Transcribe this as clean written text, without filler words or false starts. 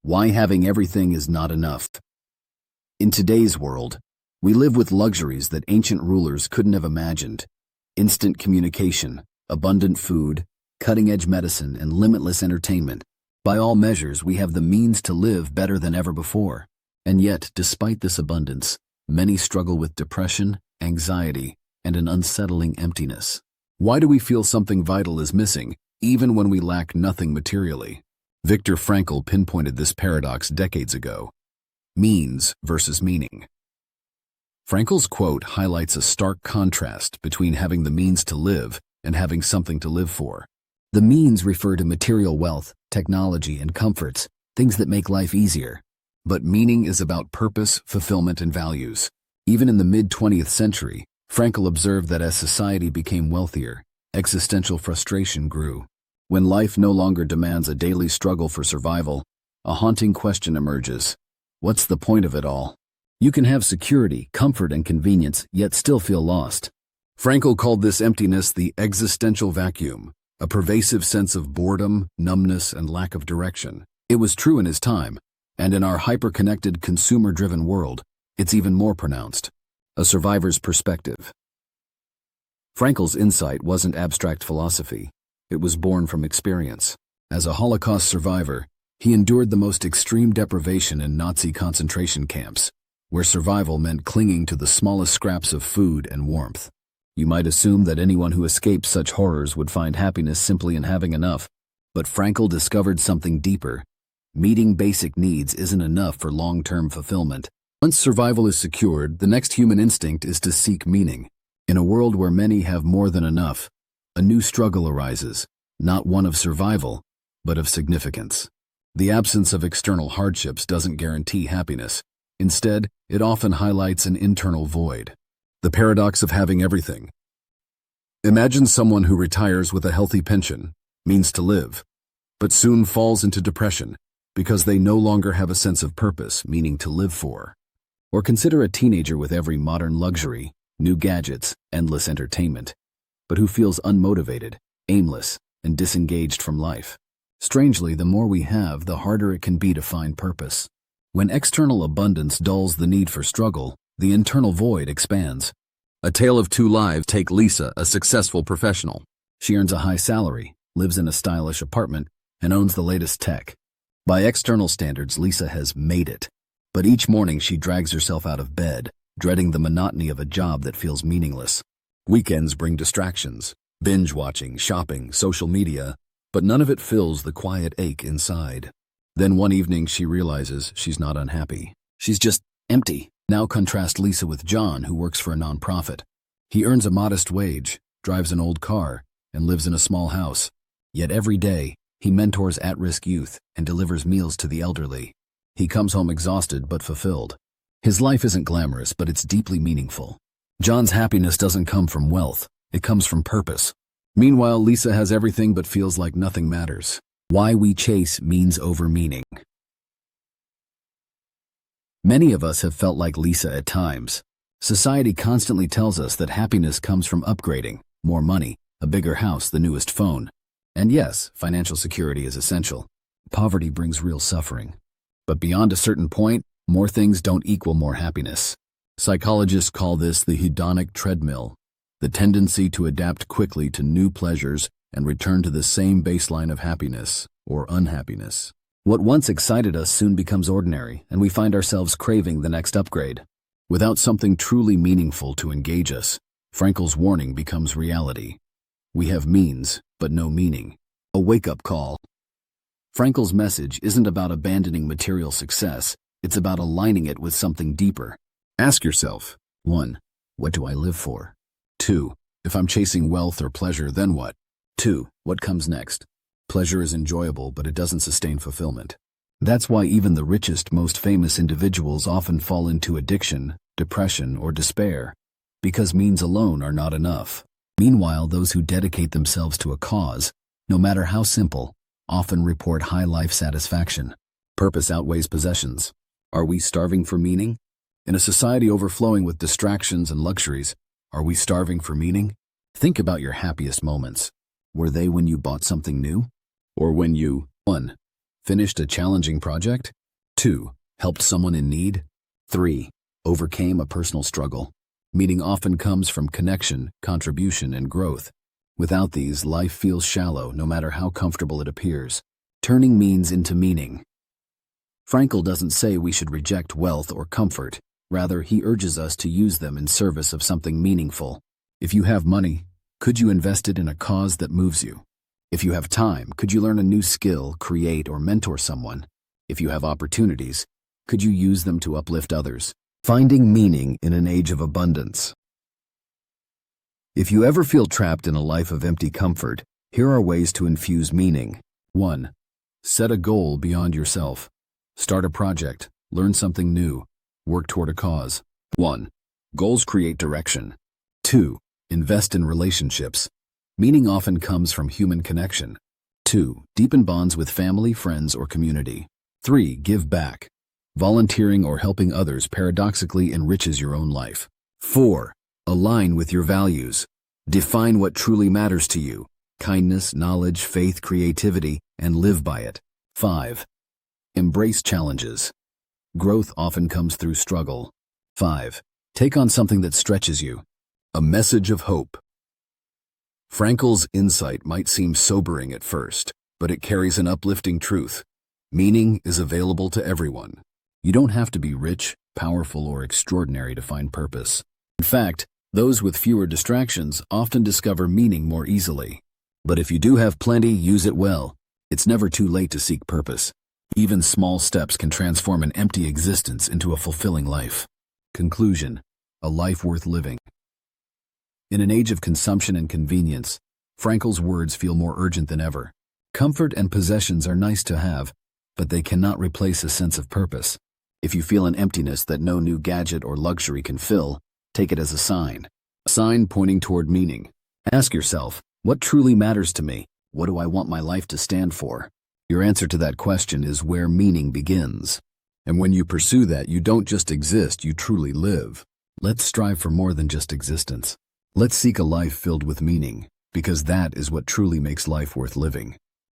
Why having everything is not enough. In today's world, we live with luxuries that ancient rulers couldn't have imagined. Instant communication, abundant food, cutting-edge medicine, and limitless entertainment. By all measures, we have the means to live better than ever before. And yet, despite this abundance, many struggle with depression, anxiety, and an unsettling emptiness. Why do we feel something vital is missing, even when we lack nothing materially? Viktor Frankl pinpointed this paradox decades ago. Means versus meaning. Frankl's quote highlights a stark contrast between having the means to live and having something to live for. The means refer to material wealth, technology, and comforts, things that make life easier. But meaning is about purpose, fulfillment, and values. Even in the mid-20th century, Frankl observed that as society became wealthier, existential frustration grew. When life no longer demands a daily struggle for survival, a haunting question emerges. What's the point of it all? You can have security, comfort, and convenience, yet still feel lost. Frankl called this emptiness the existential vacuum, a pervasive sense of boredom, numbness, and lack of direction. It was true in his time, and in our hyper-connected, consumer-driven world, it's even more pronounced. A survivor's perspective. Frankl's insight wasn't abstract philosophy. It was born from experience. As a Holocaust survivor, he endured the most extreme deprivation in Nazi concentration camps, where survival meant clinging to the smallest scraps of food and warmth. You might assume that anyone who escaped such horrors would find happiness simply in having enough, but Frankl discovered something deeper. Meeting basic needs isn't enough for long-term fulfillment. Once survival is secured, the next human instinct is to seek meaning. In a world where many have more than enough, a new struggle arises, not one of survival, but of significance. The absence of external hardships doesn't guarantee happiness. Instead, it often highlights an internal void. The paradox of having everything. Imagine someone who retires with a healthy pension, means to live, but soon falls into depression because they no longer have a sense of purpose, meaning to live for. Or consider a teenager with every modern luxury, new gadgets, endless entertainment, but who feels unmotivated, aimless, and disengaged from life. Strangely, the more we have, the harder it can be to find purpose. When external abundance dulls the need for struggle, the internal void expands. A tale of two lives. Take Lisa, a successful professional. She earns a high salary, lives in a stylish apartment, and owns the latest tech. By external standards, Lisa has made it. But each morning she drags herself out of bed, dreading the monotony of a job that feels meaningless. Weekends bring distractions, binge-watching, shopping, social media, but none of it fills the quiet ache inside. Then one evening she realizes she's not unhappy. She's just empty. Now contrast Lisa with John, who works for a nonprofit. He earns a modest wage, drives an old car, and lives in a small house. Yet every day, he mentors at-risk youth and delivers meals to the elderly. He comes home exhausted but fulfilled. His life isn't glamorous, but it's deeply meaningful. John's happiness doesn't come from wealth. It comes from purpose. Meanwhile, Lisa has everything but feels like nothing matters. Why we chase means over meaning. Many of us have felt like Lisa at times. Society constantly tells us that happiness comes from upgrading, more money, a bigger house, the newest phone. And yes, financial security is essential. Poverty brings real suffering. But beyond a certain point, more things don't equal more happiness. Psychologists call this the hedonic treadmill, the tendency to adapt quickly to new pleasures and return to the same baseline of happiness or unhappiness. What once excited us soon becomes ordinary, and we find ourselves craving the next upgrade. Without something truly meaningful to engage us, Frankl's warning becomes reality. We have means, but no meaning. A wake-up call. Frankl's message isn't about abandoning material success, it's about aligning it with something deeper. Ask yourself, 1. What do I live for? 2. If I'm chasing wealth or pleasure, then what? 2. What comes next? Pleasure is enjoyable, but it doesn't sustain fulfillment. That's why even the richest, most famous individuals often fall into addiction, depression, or despair, because means alone are not enough. Meanwhile, those who dedicate themselves to a cause, no matter how simple, often report high life satisfaction. Purpose outweighs possessions. Are we starving for meaning? In a society overflowing with distractions and luxuries, are we starving for meaning? Think about your happiest moments. Were they when you bought something new? Or when you 1. Finished a challenging project? 2. Helped someone in need? 3. Overcame a personal struggle. Meaning often comes from connection, contribution, and growth. Without these, life feels shallow no matter how comfortable it appears. Turning means into meaning. Frankl doesn't say we should reject wealth or comfort. Rather, he urges us to use them in service of something meaningful. If you have money, could you invest it in a cause that moves you? If you have time, could you learn a new skill, create, or mentor someone? If you have opportunities, could you use them to uplift others? Finding meaning in an age of abundance. If you ever feel trapped in a life of empty comfort, here are ways to infuse meaning. 1. Set a goal beyond yourself. Start a project, learn something new, work toward a cause. 1. Goals create direction. 2. Invest in relationships. Meaning often comes from human connection. 2. Deepen bonds with family, friends, or community. 3. Give back. Volunteering or helping others paradoxically enriches your own life. 4. Align with your values. Define what truly matters to you. Kindness, knowledge, faith, creativity, and live by it. 5. Embrace challenges. Growth often comes through struggle. 5. Take on something that stretches you. A message of hope. Frankl's insight might seem sobering at first, but it carries an uplifting truth. Meaning is available to everyone. You don't have to be rich, powerful, or extraordinary to find purpose. In fact, those with fewer distractions often discover meaning more easily. But if you do have plenty, use it well. It's never too late to seek purpose. Even small steps can transform an empty existence into a fulfilling life. Conclusion: a life worth living. In an age of consumption and convenience, Frankl's words feel more urgent than ever. Comfort and possessions are nice to have, but they cannot replace a sense of purpose. If you feel an emptiness that no new gadget or luxury can fill, take it as a sign pointing toward meaning. Ask yourself, what truly matters to me? What do I want my life to stand for? Your answer to that question is where meaning begins. And when you pursue that, you don't just exist, you truly live. Let's strive for more than just existence. Let's seek a life filled with meaning, because that is what truly makes life worth living.